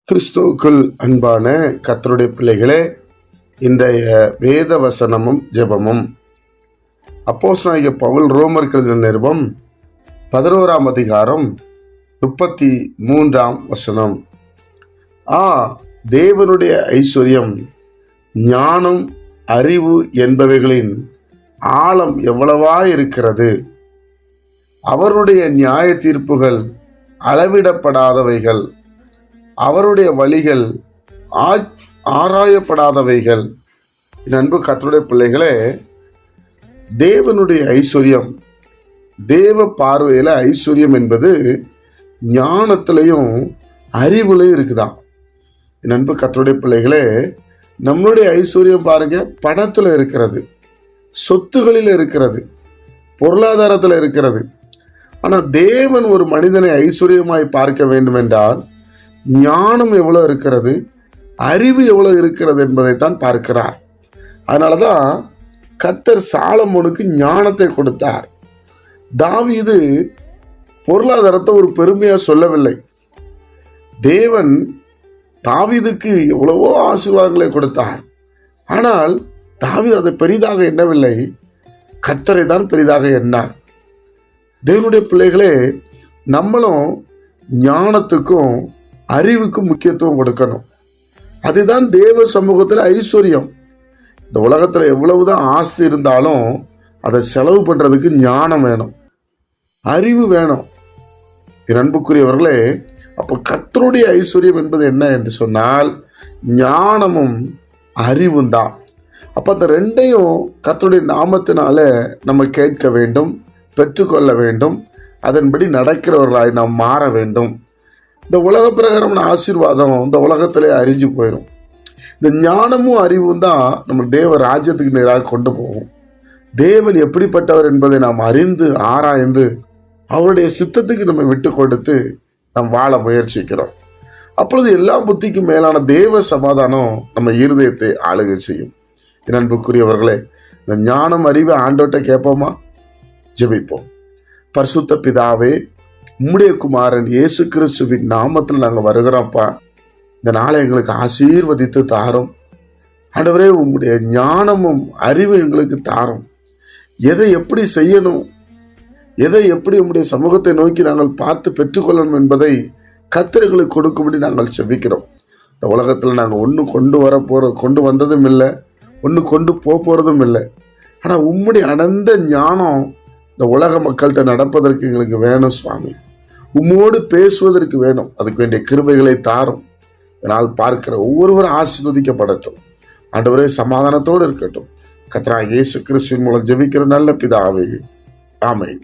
கிறிஸ்துவுக்குள் அன்பான கர்த்தருடைய பிள்ளைகளே, இன்றைய வேத வசனமும் ஜெபமும் அப்போஸ்தலனாகிய பவுல் ரோமருக்கு எழுதின நிருபம் 11ஆம் அதிகாரம் 33ஆம் வசனம். தேவனுடைய ஐஸ்வர்யம், ஞானம், அறிவு என்பவைகளின் ஆழம் எவ்வளவாயிருக்கிறது! அவருடைய நியாய தீர்ப்புகள் அளவிடப்படாதவைகள், அவருடைய வழிகள் ஆராயப்படாதவைகள். அன்பு கர்த்தருடைய பிள்ளைகளே, தேவனுடைய ஐஸ்வர்யம், தேவ பார்வையில் ஐஸ்வர்யம் என்பது ஞானத்திலையும் அறிவுலையும் இருக்குதான். அன்பு கர்த்தருடைய பிள்ளைகளே, நம்மளுடைய ஐஸ்வர்யம் பாருங்க, பணத்தில் இருக்கிறது, சொத்துகளில் இருக்கிறது, பொருளாதாரத்தில் இருக்கிறது. ஆனால் தேவன் ஒரு மனிதனை ஐஸ்வர்யமாய் பார்க்க வேண்டும் என்றால் ஞானம் எவ்வளவு இருக்கிறது, அறிவு எவ்வளவு இருக்கிறது என்பதைத்தான் பார்க்கிறார். அதனாலதான் கர்த்தர் சாலமோனுக்கு ஞானத்தை கொடுத்தார். தாவீது பொருளாதாரத்தை ஒரு பெருமையா சொல்லவில்லை. தேவன் தாவீதுக்கு எவ்வளவோ ஆசீர்வாதங்களை கொடுத்தார். ஆனால் தாவீது அதை பெரிதாக எண்ணவில்லை, கர்த்தரை தான் பெரிதாக எண்ணார். தேவனுடைய பிள்ளைகளே, நம்மளும் ஞானத்துக்கும் அறிவுக்கு முக்கியத்துவம் கொடுக்கணும். அதுதான் தேவ சமூகத்தில் ஐஸ்வர்யம். இந்த உலகத்தில் எவ்வளவுதான் ஆஸ்தி இருந்தாலும் அதை செலவு பண்றதுக்கு ஞானம் வேணும், அறிவு வேணும். என் அன்புக்குரியவர்களே, அப்போ கர்த்தருடைய ஐஸ்வர்யம் என்பது என்ன என்று சொன்னால் ஞானமும் அறிவும் தான். அப்போ அந்த ரெண்டையும் கர்த்தருடைய நாமத்தினால நம்ம கேட்க வேண்டும், பெற்றுக்கொள்ள வேண்டும், அதன்படி நடக்கிறவர்களாய் நாம் மாற வேண்டும். இந்த உலக பிரகாரமான ஆசீர்வாதம் இந்த உலகத்திலே அறிஞ்சு போயிடும். இந்த ஞானமும் அறிவும் தான் நம்ம தேவ ராஜ்யத்துக்கு நேராக கொண்டு போகும். தேவன் எப்படிப்பட்டவர் என்பதை நாம் அறிந்து ஆராய்ந்து அவருடைய சித்தத்துக்கு நம்ம விட்டு கொடுத்து நாம் வாழ முயற்சிக்கிறோம். அப்பொழுது எல்லா புத்திக்கும் மேலான தேவ சமாதானம் நம்ம இருதயத்தை ஆளுகை செய்யும். என் அன்புக்குரியவர்களே, இந்த ஞானம் அறிவை ஆண்டவர்கிட்ட கேட்போமா? ஜெபிப்போம். பரிசுத்த பிதாவே, உம்முடைய குமாரன் இயேசு கிறிஸ்துவின் நாமத்தில் நாங்கள் வருகிறோம்ப்பா. இந்த நாளை எங்களுக்கு ஆசீர்வதித்து தாரும் ஆண்டவரே. உம்முடைய ஞானமும் அறிவு எங்களுக்கு தாரும். எதை எப்படி செய்யணும், எதை எப்படி உம்முடைய சமூகத்தை நோக்கி நாங்கள் பார்த்து பெற்றுக்கொள்ளணும் என்பதை கர்த்தர்களுக்கு கொடுக்கும்படி நாங்கள் செபிக்கிறோம். இந்த உலகத்தில் நாங்கள் ஒன்று கொண்டு வந்ததும் இல்லை, ஒன்று கொண்டு போகிறதும் இல்லை. ஆனால் உம்முடைய அனந்த ஞானம் இந்த உலக மக்கள்கிட்ட நடப்பதற்கு எங்களுக்கு வேணும் சுவாமி. உம்மோடு பேசுவதற்கு வேணும். அதுக்கு வேண்டிய கிருபைகளை தாரும். இதனால் பார்க்கிற ஒவ்வொருவரும் ஆசீர்வதிக்கப்படட்டும். ஆண்டவரே, சமாதானத்தோடு இருக்கட்டும். கர்த்தராகிய இயேசு கிறிஸ்துவின் மூலம் ஜெபிக்கிற நல்ல பிதாவே, ஆமென்.